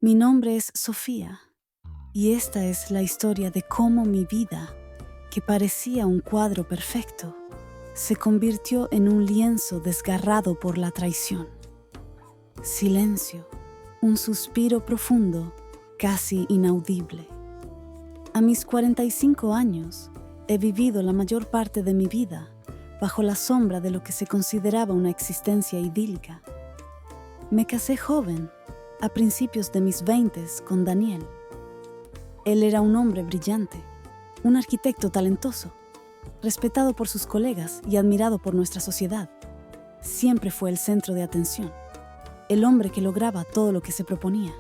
Mi nombre es Sofía y esta es la historia de cómo mi vida, que parecía un cuadro perfecto, se convirtió en un lienzo desgarrado por la traición. Silencio, un suspiro profundo, casi inaudible. A mis 45 años, he vivido la mayor parte de mi vida bajo la sombra de lo que se consideraba una existencia idílica. Me casé joven, a principios de mis 20s, con Daniel. Él era un hombre brillante, un arquitecto talentoso, respetado por sus colegas y admirado por nuestra sociedad. Siempre fue el centro de atención, el hombre que lograba todo lo que se proponía.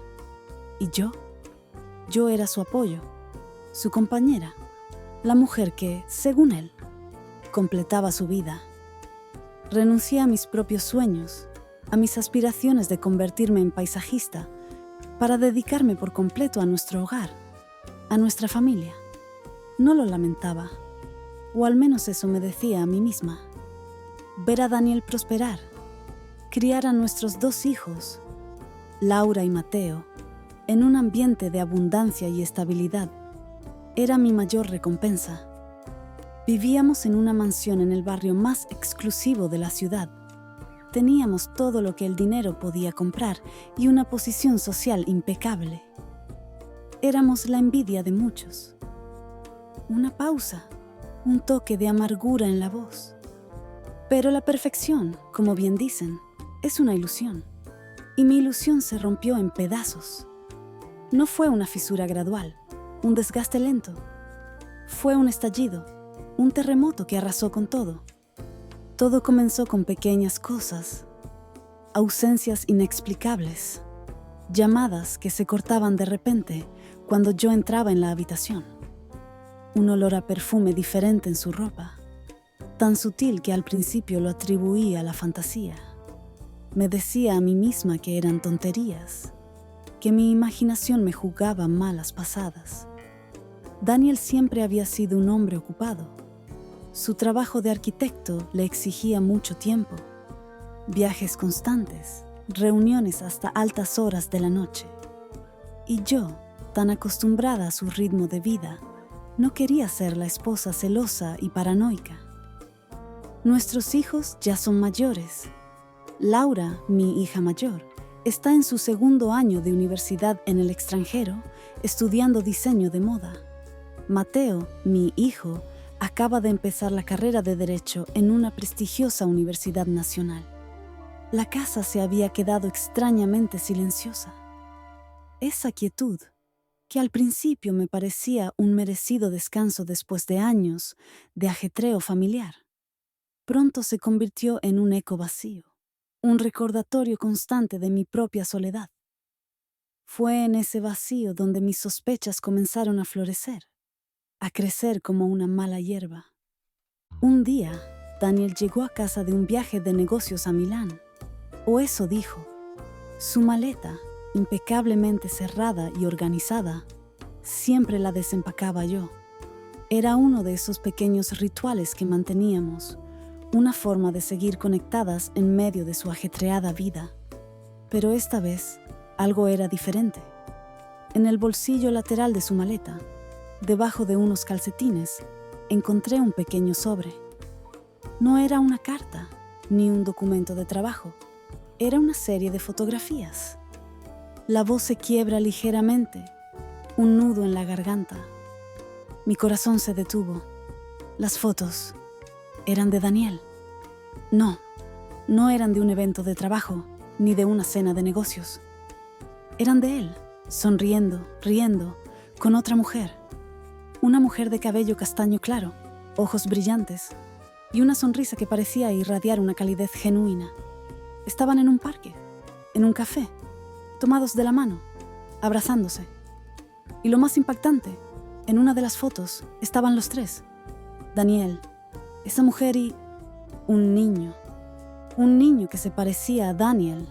¿Y yo era su apoyo, su compañera, la mujer que, según él, completaba su vida. Renuncié a mis propios sueños, a mis aspiraciones de convertirme en paisajista, para dedicarme por completo a nuestro hogar, a nuestra familia. No lo lamentaba, o al menos eso me decía a mí misma. Ver a Daniel prosperar, criar a nuestros 2 hijos, Laura y Mateo, en un ambiente de abundancia y estabilidad, era mi mayor recompensa. Vivíamos en una mansión en el barrio más exclusivo de la ciudad. Teníamos todo lo que el dinero podía comprar y una posición social impecable. Éramos la envidia de muchos. Una pausa, un toque de amargura en la voz. Pero la perfección, como bien dicen, es una ilusión. Y mi ilusión se rompió en pedazos. No fue una fisura gradual, un desgaste lento. Fue un estallido, un terremoto que arrasó con todo. Todo comenzó con pequeñas cosas, ausencias inexplicables, llamadas que se cortaban de repente cuando yo entraba en la habitación. Un olor a perfume diferente en su ropa, tan sutil que al principio lo atribuía a la fantasía. Me decía a mí misma que eran tonterías, que mi imaginación me jugaba malas pasadas. Daniel siempre había sido un hombre ocupado. Su trabajo de arquitecto le exigía mucho tiempo, viajes constantes, reuniones hasta altas horas de la noche. Y yo, tan acostumbrada a su ritmo de vida, no quería ser la esposa celosa y paranoica. Nuestros hijos ya son mayores. Laura, mi hija mayor, está en su 2º año de universidad en el extranjero, estudiando diseño de moda. Mateo, mi hijo, acaba de empezar la carrera de Derecho en una prestigiosa universidad nacional. La casa se había quedado extrañamente silenciosa. Esa quietud, que al principio me parecía un merecido descanso después de años de ajetreo familiar, pronto se convirtió en un eco vacío, un recordatorio constante de mi propia soledad. Fue en ese vacío donde mis sospechas comenzaron a florecer, a crecer como una mala hierba. Un día, Daniel llegó a casa de un viaje de negocios a Milán, o eso dijo. Su maleta, impecablemente cerrada y organizada, siempre la desempacaba yo. Era uno de esos pequeños rituales que manteníamos, una forma de seguir conectadas en medio de su ajetreada vida. Pero esta vez, algo era diferente. En el bolsillo lateral de su maleta, debajo de unos calcetines, encontré un pequeño sobre. No era una carta, ni un documento de trabajo. Era una serie de fotografías. La voz se quiebra ligeramente, un nudo en la garganta. Mi corazón se detuvo. Las fotos eran de Daniel. No eran de un evento de trabajo, ni de una cena de negocios. Eran de él, sonriendo, riendo, con otra mujer. Una mujer de cabello castaño claro, ojos brillantes y una sonrisa que parecía irradiar una calidez genuina. Estaban en un parque, en un café, tomados de la mano, abrazándose. Y lo más impactante, en una de las fotos estaban los 3. Daniel, esa mujer y un niño. Un niño que se parecía a Daniel.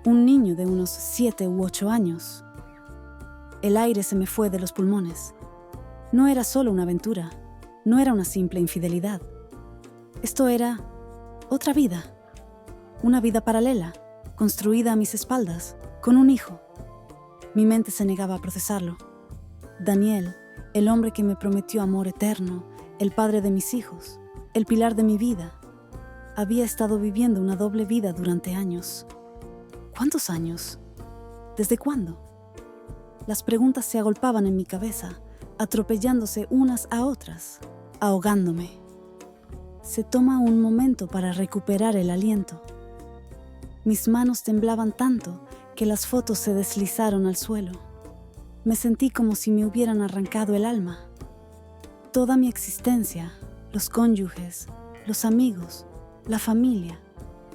Un niño de unos 7 u 8 años. El aire se me fue de los pulmones. No era solo una aventura, no era una simple infidelidad. Esto era otra vida, una vida paralela, construida a mis espaldas, con un hijo. Mi mente se negaba a procesarlo. Daniel, el hombre que me prometió amor eterno, el padre de mis hijos, el pilar de mi vida, había estado viviendo una doble vida durante años. ¿Cuántos años? ¿Desde cuándo? Las preguntas se agolpaban en mi cabeza, atropellándose unas a otras, ahogándome. Se toma un momento para recuperar el aliento. Mis manos temblaban tanto que las fotos se deslizaron al suelo. Me sentí como si me hubieran arrancado el alma. Toda mi existencia, los cónyuges, los amigos, la familia,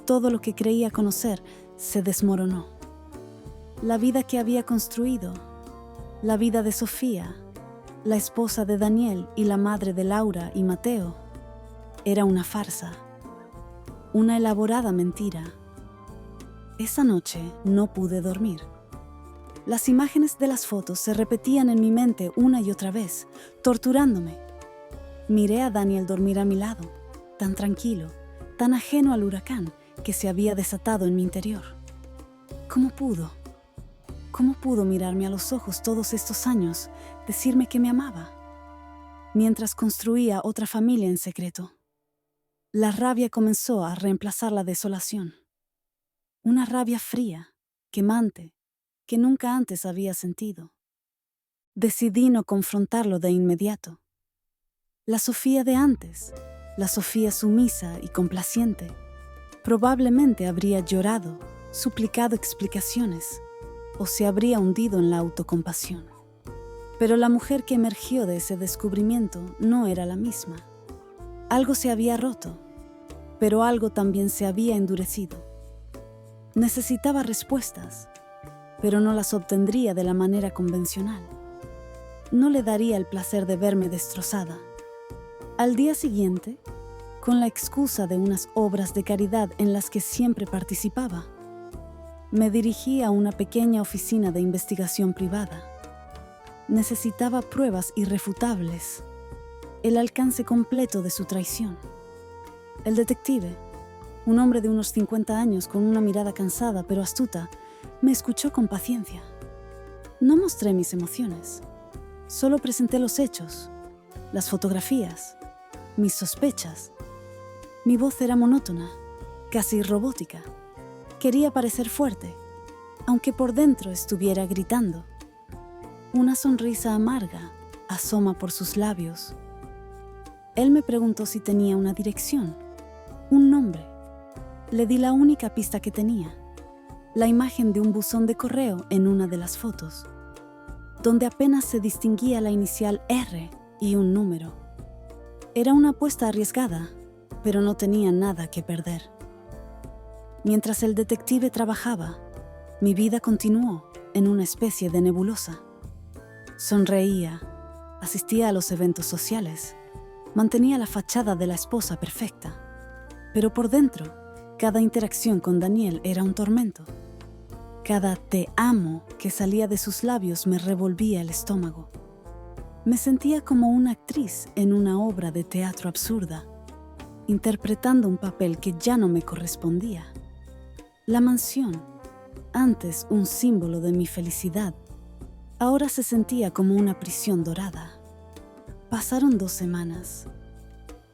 todo lo que creía conocer, se desmoronó. La vida que había construido, la vida de Sofía, la esposa de Daniel y la madre de Laura y Mateo, era una farsa, una elaborada mentira. Esa noche no pude dormir. Las imágenes de las fotos se repetían en mi mente una y otra vez, torturándome. Miré a Daniel dormir a mi lado, tan tranquilo, tan ajeno al huracán que se había desatado en mi interior. ¿Cómo pudo? ¿Cómo pudo mirarme a los ojos todos estos años, decirme que me amaba? Mientras construía otra familia en secreto. La rabia comenzó a reemplazar la desolación. Una rabia fría, quemante, que nunca antes había sentido. Decidí no confrontarlo de inmediato. La Sofía de antes, la Sofía sumisa y complaciente, probablemente habría llorado, suplicado explicaciones, o se habría hundido en la autocompasión. Pero la mujer que emergió de ese descubrimiento no era la misma. Algo se había roto, pero algo también se había endurecido. Necesitaba respuestas, pero no las obtendría de la manera convencional. No le daría el placer de verme destrozada. Al día siguiente, con la excusa de unas obras de caridad en las que siempre participaba, me dirigí a una pequeña oficina de investigación privada. Necesitaba pruebas irrefutables, el alcance completo de su traición. El detective, un hombre de unos 50 años con una mirada cansada pero astuta, me escuchó con paciencia. No mostré mis emociones, solo presenté los hechos, las fotografías, mis sospechas. Mi voz era monótona, casi robótica. Quería parecer fuerte, aunque por dentro estuviera gritando. Una sonrisa amarga asoma por sus labios. Él me preguntó si tenía una dirección, un nombre. Le di la única pista que tenía, la imagen de un buzón de correo en una de las fotos, donde apenas se distinguía la inicial R y un número. Era una apuesta arriesgada, pero no tenía nada que perder. Mientras el detective trabajaba, mi vida continuó en una especie de nebulosa. Sonreía, asistía a los eventos sociales, mantenía la fachada de la esposa perfecta, pero por dentro, cada interacción con Daniel era un tormento. Cada te amo que salía de sus labios me revolvía el estómago. Me sentía como una actriz en una obra de teatro absurda, interpretando un papel que ya no me correspondía. La mansión, antes un símbolo de mi felicidad, ahora se sentía como una prisión dorada. Pasaron 2 semanas.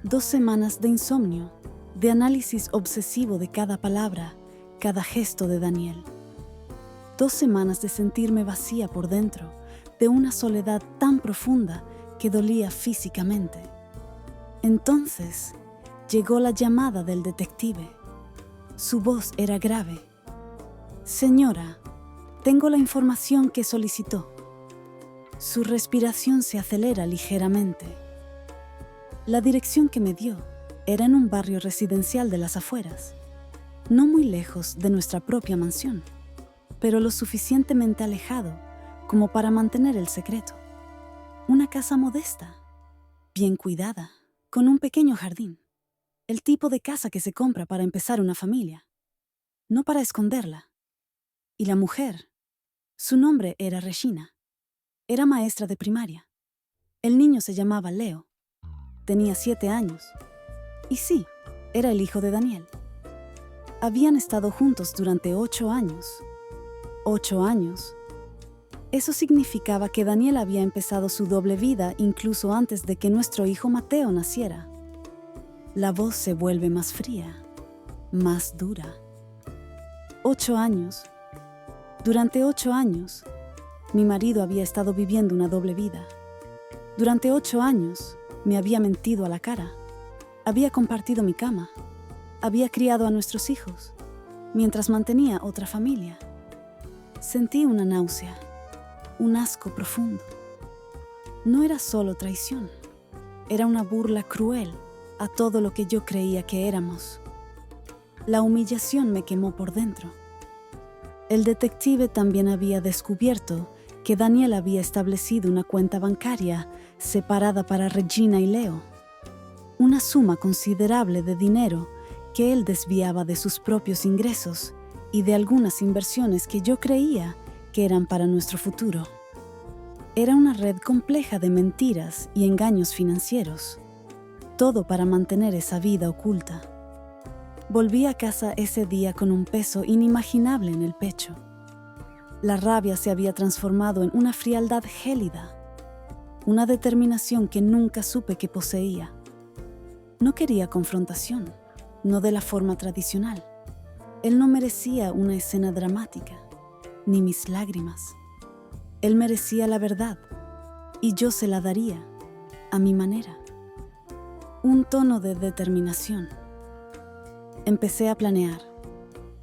2 semanas de insomnio, de análisis obsesivo de cada palabra, cada gesto de Daniel. 2 semanas de sentirme vacía por dentro, de una soledad tan profunda que dolía físicamente. Entonces, llegó la llamada del detective. Su voz era grave. Señora, tengo la información que solicitó. Su respiración se acelera ligeramente. La dirección que me dio era en un barrio residencial de las afueras, no muy lejos de nuestra propia mansión, pero lo suficientemente alejado como para mantener el secreto. Una casa modesta, bien cuidada, con un pequeño jardín. El tipo de casa que se compra para empezar una familia, no para esconderla. Y la mujer, su nombre era Regina. Era maestra de primaria. El niño se llamaba Leo. Tenía 7 años. Y sí, era el hijo de Daniel. Habían estado juntos durante 8 años. 8 años. Eso significaba que Daniel había empezado su doble vida incluso antes de que nuestro hijo Mateo naciera. La voz se vuelve más fría, más dura. 8 años. Durante 8 años, mi marido había estado viviendo una doble vida. Durante 8 años, me había mentido a la cara. Había compartido mi cama. Había criado a nuestros hijos, mientras mantenía otra familia. Sentí una náusea, un asco profundo. No era solo traición, era una burla cruel a todo lo que yo creía que éramos. La humillación me quemó por dentro. El detective también había descubierto que Daniel había establecido una cuenta bancaria separada para Regina y Leo. Una suma considerable de dinero que él desviaba de sus propios ingresos y de algunas inversiones que yo creía que eran para nuestro futuro. Era una red compleja de mentiras y engaños financieros, todo para mantener esa vida oculta. Volví a casa ese día con un peso inimaginable en el pecho. La rabia se había transformado en una frialdad gélida, una determinación que nunca supe que poseía. No quería confrontación, no de la forma tradicional. Él no merecía una escena dramática, ni mis lágrimas. Él merecía la verdad, y yo se la daría, a mi manera. Un tono de determinación. Empecé a planear,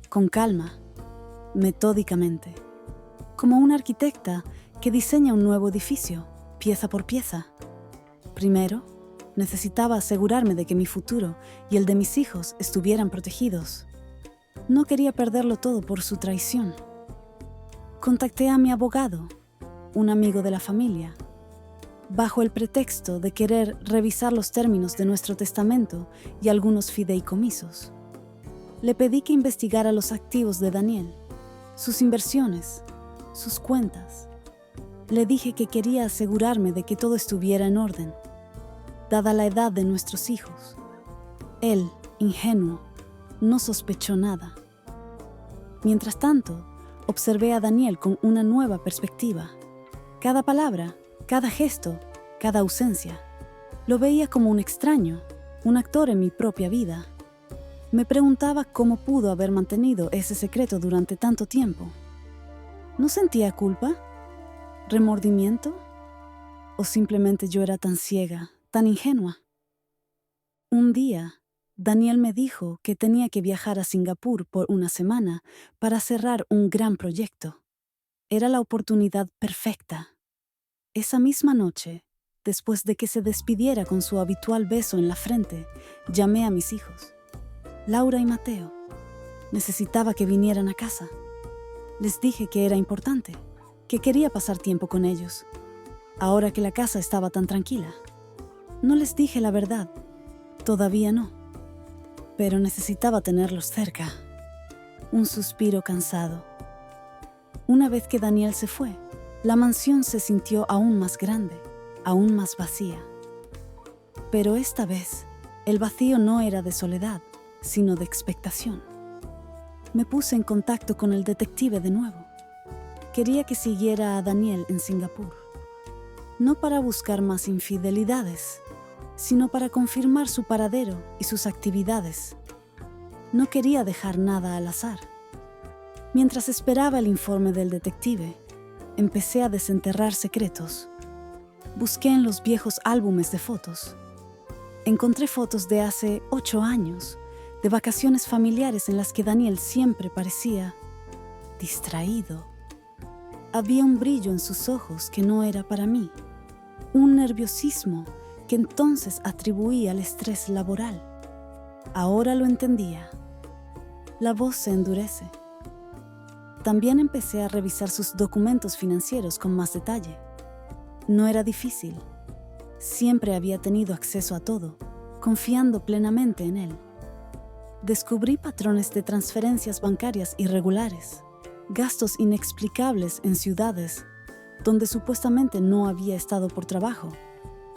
con calma, metódicamente, como una arquitecta que diseña un nuevo edificio, pieza por pieza. Primero, necesitaba asegurarme de que mi futuro y el de mis hijos estuvieran protegidos. No quería perderlo todo por su traición. Contacté a mi abogado, un amigo de la familia, bajo el pretexto de querer revisar los términos de nuestro testamento y algunos fideicomisos. Le pedí que investigara los activos de Daniel, sus inversiones, sus cuentas. Le dije que quería asegurarme de que todo estuviera en orden, dada la edad de nuestros hijos. Él, ingenuo, no sospechó nada. Mientras tanto, observé a Daniel con una nueva perspectiva. Cada palabra, cada gesto, cada ausencia, lo veía como un extraño, un actor en mi propia vida. Me preguntaba cómo pudo haber mantenido ese secreto durante tanto tiempo. ¿No sentía culpa? ¿Remordimiento? ¿O simplemente yo era tan ciega, tan ingenua? Un día, Daniel me dijo que tenía que viajar a Singapur por una semana para cerrar un gran proyecto. Era la oportunidad perfecta. Esa misma noche, después de que se despidiera con su habitual beso en la frente, llamé a mis hijos, Laura y Mateo. Necesitaba que vinieran a casa. Les dije que era importante, que quería pasar tiempo con ellos, ahora que la casa estaba tan tranquila. No les dije la verdad, todavía no, pero necesitaba tenerlos cerca. Un suspiro cansado. Una vez que Daniel se fue, la mansión se sintió aún más grande, aún más vacía. Pero esta vez, el vacío no era de soledad, sino de expectación. Me puse en contacto con el detective de nuevo. Quería que siguiera a Daniel en Singapur, no para buscar más infidelidades, sino para confirmar su paradero y sus actividades. No quería dejar nada al azar. Mientras esperaba el informe del detective, empecé a desenterrar secretos. Busqué en los viejos álbumes de fotos. Encontré fotos de hace 8 años, de vacaciones familiares en las que Daniel siempre parecía distraído. Había un brillo en sus ojos que no era para mí, un nerviosismo que entonces atribuía al estrés laboral. Ahora lo entendía. La voz se endurece. También empecé a revisar sus documentos financieros con más detalle. No era difícil. Siempre había tenido acceso a todo, confiando plenamente en él. Descubrí patrones de transferencias bancarias irregulares, gastos inexplicables en ciudades donde supuestamente no había estado por trabajo,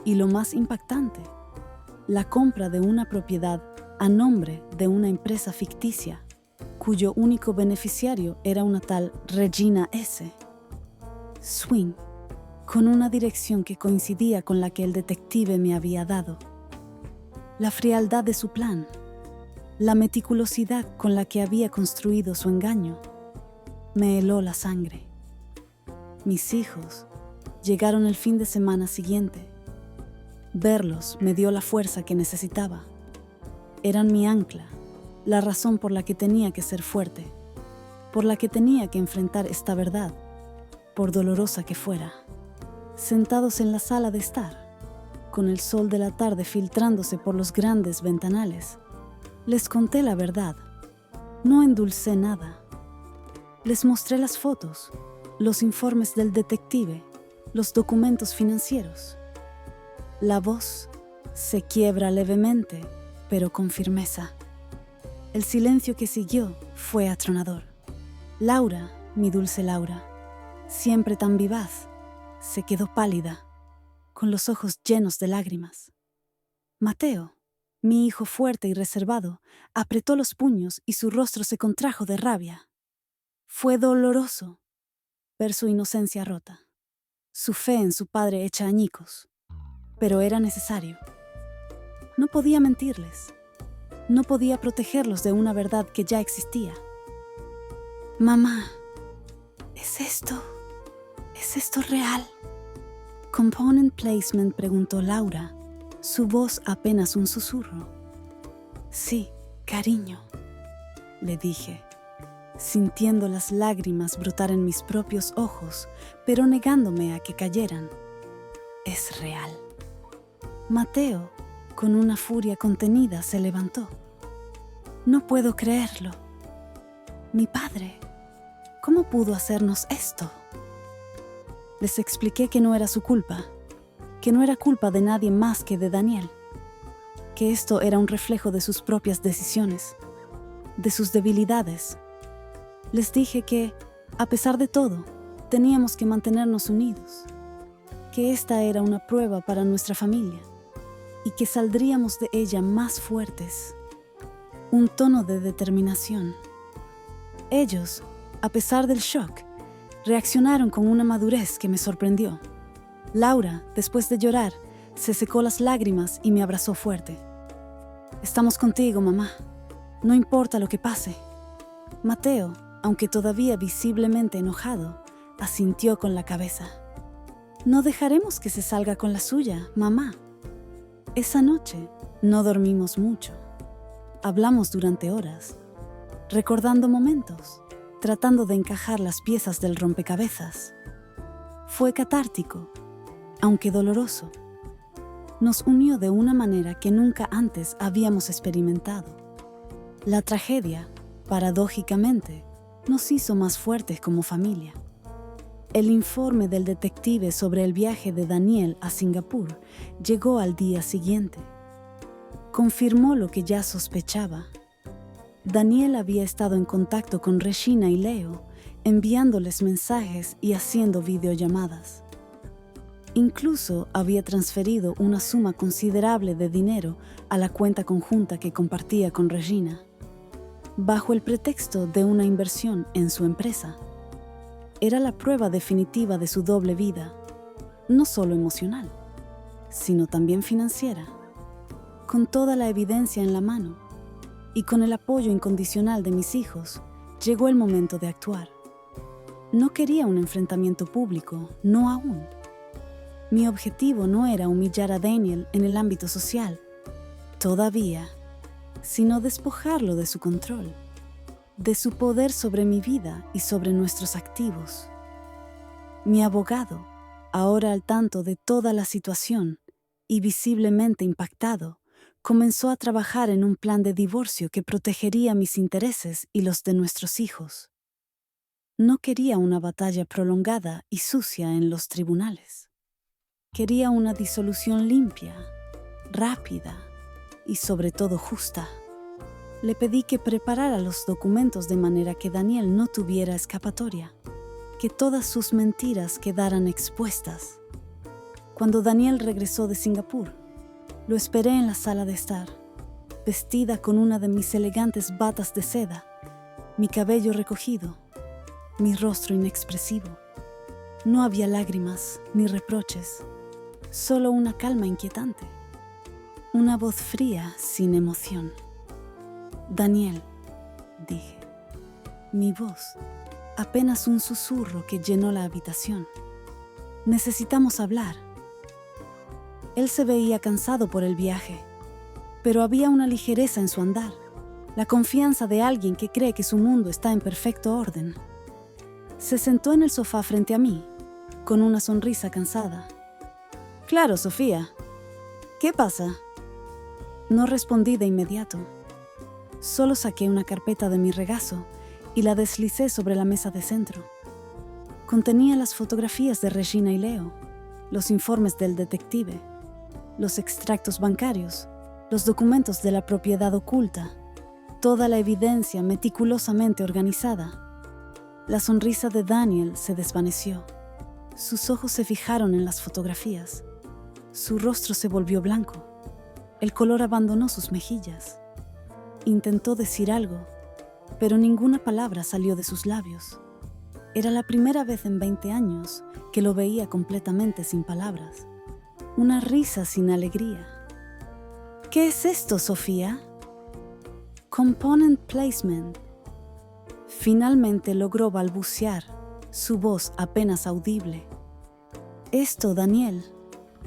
y lo más impactante, la compra de una propiedad a nombre de una empresa ficticia, cuyo único beneficiario era una tal Regina S. Swing, con una dirección que coincidía con la que el detective me había dado. La frialdad de su plan, la meticulosidad con la que había construido su engaño, me heló la sangre. Mis hijos llegaron el fin de semana siguiente. Verlos me dio la fuerza que necesitaba. Eran mi ancla, la razón por la que tenía que ser fuerte, por la que tenía que enfrentar esta verdad, por dolorosa que fuera. Sentados en la sala de estar, con el sol de la tarde filtrándose por los grandes ventanales, les conté la verdad. No endulcé nada. Les mostré las fotos, los informes del detective, los documentos financieros. La voz se quiebra levemente, pero con firmeza. El silencio que siguió fue atronador. Laura, mi dulce Laura, siempre tan vivaz, se quedó pálida, con los ojos llenos de lágrimas. Mateo, mi hijo fuerte y reservado, apretó los puños y su rostro se contrajo de rabia. Fue doloroso ver su inocencia rota, su fe en su padre hecha añicos, pero era necesario. No podía mentirles, no podía protegerlos de una verdad que ya existía. Mamá, ¿es esto real? Component placement, preguntó Laura, su voz apenas un susurro. Sí, cariño, le dije, sintiendo las lágrimas brotar en mis propios ojos, pero negándome a que cayeran. Es real. Mateo, con una furia contenida, se levantó. No puedo creerlo. Mi padre, ¿cómo pudo hacernos esto? Les expliqué que no era su culpa, que no era culpa de nadie más que de Daniel, que esto era un reflejo de sus propias decisiones, de sus debilidades. Les dije que, a pesar de todo, teníamos que mantenernos unidos, que esta era una prueba para nuestra familia y que saldríamos de ella más fuertes. Un tono de determinación. Ellos, a pesar del shock, reaccionaron con una madurez que me sorprendió. Laura, después de llorar, se secó las lágrimas y me abrazó fuerte. Estamos contigo, mamá. No importa lo que pase. Mateo, aunque todavía visiblemente enojado, asintió con la cabeza. No dejaremos que se salga con la suya, mamá. Esa noche no dormimos mucho. Hablamos durante horas, recordando momentos, tratando de encajar las piezas del rompecabezas. Fue catártico, aunque doloroso. Nos unió de una manera que nunca antes habíamos experimentado. La tragedia, paradójicamente, nos hizo más fuertes como familia. El informe del detective sobre el viaje de Daniel a Singapur llegó al día siguiente. Confirmó lo que ya sospechaba. Daniel había estado en contacto con Regina y Leo, enviándoles mensajes y haciendo videollamadas. Incluso había transferido una suma considerable de dinero a la cuenta conjunta que compartía con Regina, bajo el pretexto de una inversión en su empresa. Era la prueba definitiva de su doble vida, no solo emocional, sino también financiera. Con toda la evidencia en la mano y con el apoyo incondicional de mis hijos, llegó el momento de actuar. No quería un enfrentamiento público, no aún. Mi objetivo no era humillar a Daniel en el ámbito social, todavía, sino despojarlo de su control, de su poder sobre mi vida y sobre nuestros activos. Mi abogado, ahora al tanto de toda la situación y visiblemente impactado, comenzó a trabajar en un plan de divorcio que protegería mis intereses y los de nuestros hijos. No quería una batalla prolongada y sucia en los tribunales. Quería una disolución limpia, rápida y sobre todo justa. Le pedí que preparara los documentos de manera que Daniel no tuviera escapatoria, que todas sus mentiras quedaran expuestas. Cuando Daniel regresó de Singapur, lo esperé en la sala de estar, vestida con una de mis elegantes batas de seda, mi cabello recogido, mi rostro inexpresivo. No había lágrimas ni reproches, solo una calma inquietante. Una voz fría sin emoción. Daniel, dije. Mi voz, apenas un susurro que llenó la habitación. Necesitamos hablar. Él se veía cansado por el viaje, pero había una ligereza en su andar, la confianza de alguien que cree que su mundo está en perfecto orden. Se sentó en el sofá frente a mí, con una sonrisa cansada. Claro, Sofía. ¿Qué pasa? No respondí de inmediato. Solo saqué una carpeta de mi regazo y la deslicé sobre la mesa de centro. Contenía las fotografías de Regina y Leo, los informes del detective, los extractos bancarios, los documentos de la propiedad oculta, toda la evidencia meticulosamente organizada. La sonrisa de Daniel se desvaneció. Sus ojos se fijaron en las fotografías. Su rostro se volvió blanco. El color abandonó sus mejillas. Intentó decir algo, pero ninguna palabra salió de sus labios. Era la primera vez en 20 años que lo veía completamente sin palabras. Una risa sin alegría. ¿Qué es esto, Sofía? Component placement. Finalmente logró balbucear, su voz apenas audible. Esto, Daniel,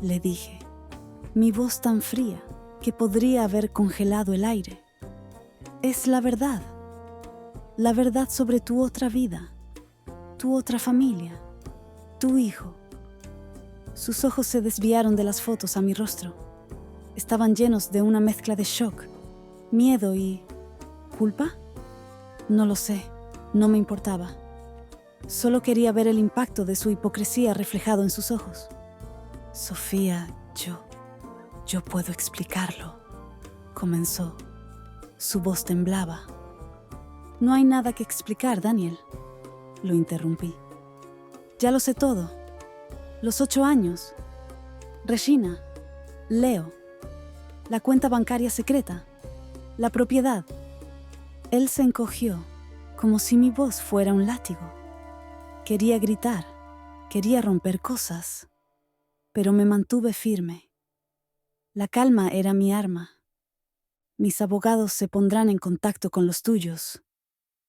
le dije, mi voz tan fría que podría haber congelado el aire. Es la verdad sobre tu otra vida, tu otra familia, tu hijo. Sus ojos se desviaron de las fotos a mi rostro. Estaban llenos de una mezcla de shock, miedo y... ¿culpa? No lo sé, no me importaba. Solo quería ver el impacto de su hipocresía reflejado en sus ojos. Sofía, yo puedo explicarlo, comenzó. Su voz temblaba. No hay nada que explicar, Daniel, lo interrumpí. Ya lo sé todo. Los 8 años. Regina, Leo, la cuenta bancaria secreta, la propiedad. Él se encogió, como si mi voz fuera un látigo. Quería gritar, quería romper cosas, pero me mantuve firme. La calma era mi arma. Mis abogados se pondrán en contacto con los tuyos.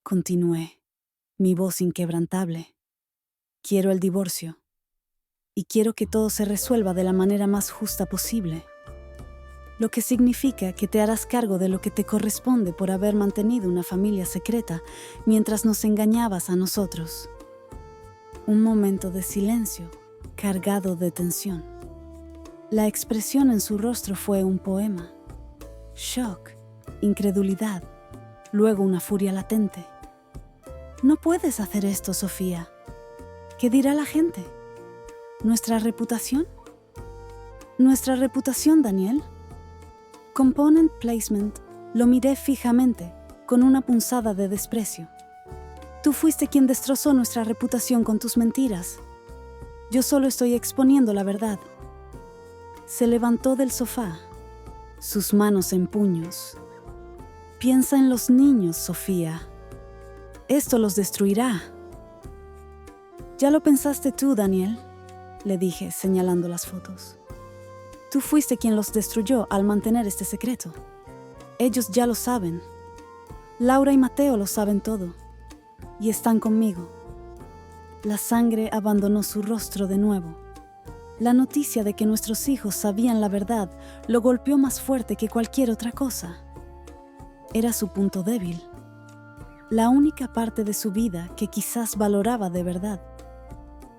Continué, mi voz inquebrantable. Quiero el divorcio. Y quiero que todo se resuelva de la manera más justa posible. Lo que significa que te harás cargo de lo que te corresponde por haber mantenido una familia secreta mientras nos engañabas a nosotros. Un momento de silencio, cargado de tensión. La expresión en su rostro fue un poema. Shock, incredulidad, luego una furia latente. No puedes hacer esto, Sofía. ¿Qué dirá la gente? ¿Nuestra reputación? ¿Nuestra reputación, Daniel? Component placement, lo miré fijamente, con una punzada de desprecio. Tú fuiste quien destrozó nuestra reputación con tus mentiras. Yo solo estoy exponiendo la verdad. Se levantó del sofá, sus manos en puños. Piensa en los niños, Sofía. Esto los destruirá. Ya lo pensaste tú, Daniel, le dije, señalando las fotos. Tú fuiste quien los destruyó al mantener este secreto. Ellos ya lo saben. Laura y Mateo lo saben todo. Y están conmigo. La sangre abandonó su rostro de nuevo. La noticia de que nuestros hijos sabían la verdad lo golpeó más fuerte que cualquier otra cosa. Era su punto débil. La única parte de su vida que quizás valoraba de verdad.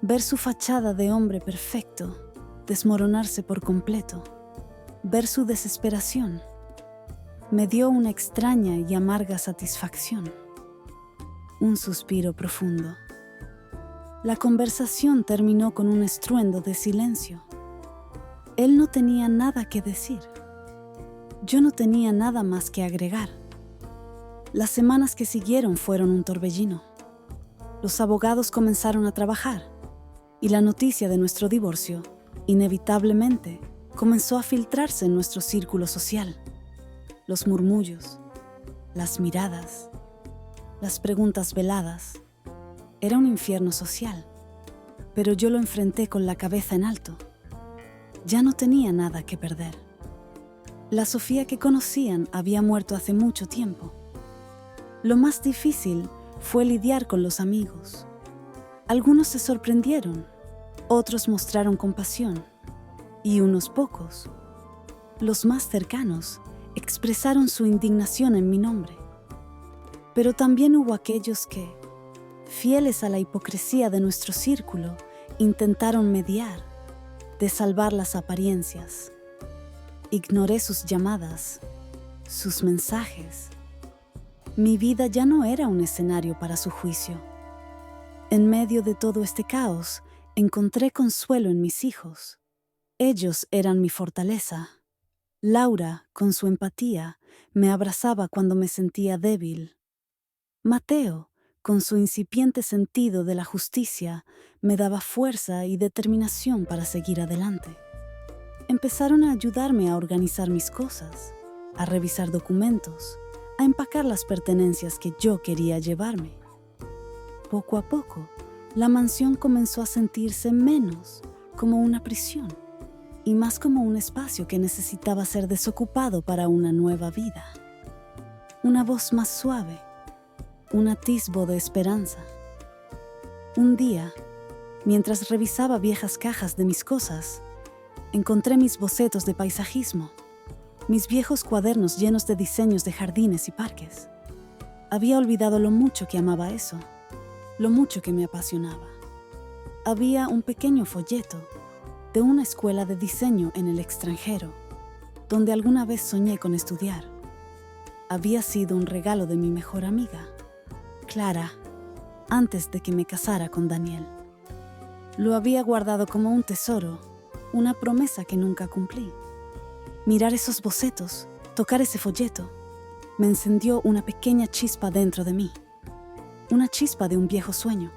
Ver su fachada de hombre perfecto desmoronarse por completo. Ver su desesperación. Me dio una extraña y amarga satisfacción. Un suspiro profundo. La conversación terminó con un estruendo de silencio. Él no tenía nada que decir. Yo no tenía nada más que agregar. Las semanas que siguieron fueron un torbellino. Los abogados comenzaron a trabajar y la noticia de nuestro divorcio, inevitablemente, comenzó a filtrarse en nuestro círculo social. Los murmullos, las miradas, las preguntas veladas. Era un infierno social. pero yo lo enfrenté con la cabeza en alto. Ya no tenía nada que perder. La Sofía que conocían había muerto hace mucho tiempo. Lo más difícil fue lidiar con los amigos. Algunos se sorprendieron, otros mostraron compasión, y unos pocos, los más cercanos, expresaron su indignación en mi nombre. Pero también hubo aquellos que, fieles a la hipocresía de nuestro círculo, intentaron mediar, de salvar las apariencias. Ignoré sus llamadas, sus mensajes. Mi vida ya no era un escenario para su juicio. En medio de todo este caos, encontré consuelo en mis hijos. Ellos eran mi fortaleza. Laura, con su empatía, me abrazaba cuando me sentía débil. Mateo, con su incipiente sentido de la justicia, me daba fuerza y determinación para seguir adelante. Empezaron a ayudarme a organizar mis cosas, a revisar documentos, a empacar las pertenencias que yo quería llevarme. Poco a poco, la mansión comenzó a sentirse menos como una prisión y más como un espacio que necesitaba ser desocupado para una nueva vida. Una voz más suave, un atisbo de esperanza. Un día, mientras revisaba viejas cajas de mis cosas, encontré mis bocetos de paisajismo, mis viejos cuadernos llenos de diseños de jardines y parques. Había olvidado lo mucho que amaba eso, lo mucho que me apasionaba. Había un pequeño folleto de una escuela de diseño en el extranjero, donde alguna vez soñé con estudiar. Había sido un regalo de mi mejor amiga, Clara, antes de que me casara con Daniel. Lo había guardado como un tesoro, una promesa que nunca cumplí. Mirar esos bocetos, tocar ese folleto, me encendió una pequeña chispa dentro de mí. Una chispa de un viejo sueño,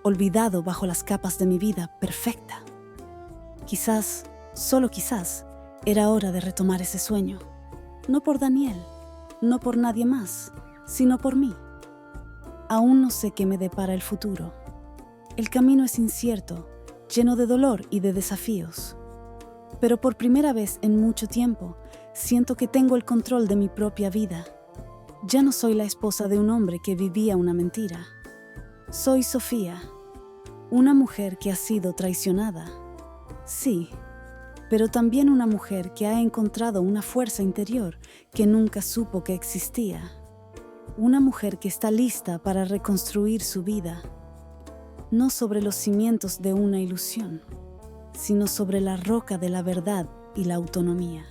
olvidado bajo las capas de mi vida perfecta. Quizás, solo quizás, era hora de retomar ese sueño. No por Daniel, no por nadie más, sino por mí. Aún no sé qué me depara el futuro. El camino es incierto, lleno de dolor y de desafíos. Pero por primera vez en mucho tiempo, siento que tengo el control de mi propia vida. Ya no soy la esposa de un hombre que vivía una mentira. Soy Sofía, una mujer que ha sido traicionada. Sí, pero también una mujer que ha encontrado una fuerza interior que nunca supo que existía. Una mujer que está lista para reconstruir su vida, no sobre los cimientos de una ilusión, sino sobre la roca de la verdad y la autonomía.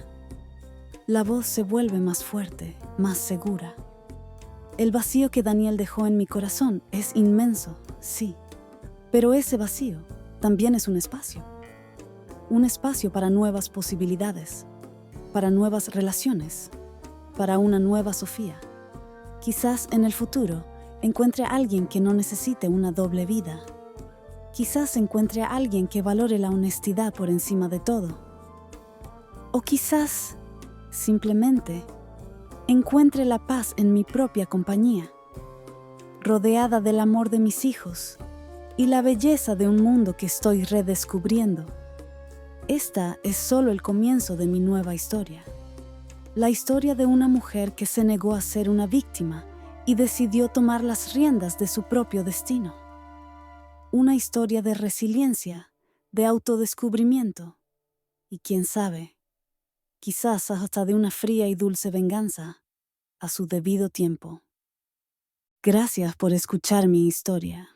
La voz se vuelve más fuerte, más segura. El vacío que Daniel dejó en mi corazón es inmenso, sí, pero ese vacío también es un espacio. Un espacio para nuevas posibilidades, para nuevas relaciones, para una nueva Sofía. Quizás en el futuro encuentre a alguien que no necesite una doble vida. Quizás encuentre a alguien que valore la honestidad por encima de todo. O quizás, simplemente, encuentre la paz en mi propia compañía, rodeada del amor de mis hijos y la belleza de un mundo que estoy redescubriendo. Esta es solo el comienzo de mi nueva historia. La historia de una mujer que se negó a ser una víctima y decidió tomar las riendas de su propio destino. Una historia de resiliencia, de autodescubrimiento y, quién sabe, quizás hasta de una fría y dulce venganza a su debido tiempo. Gracias por escuchar mi historia.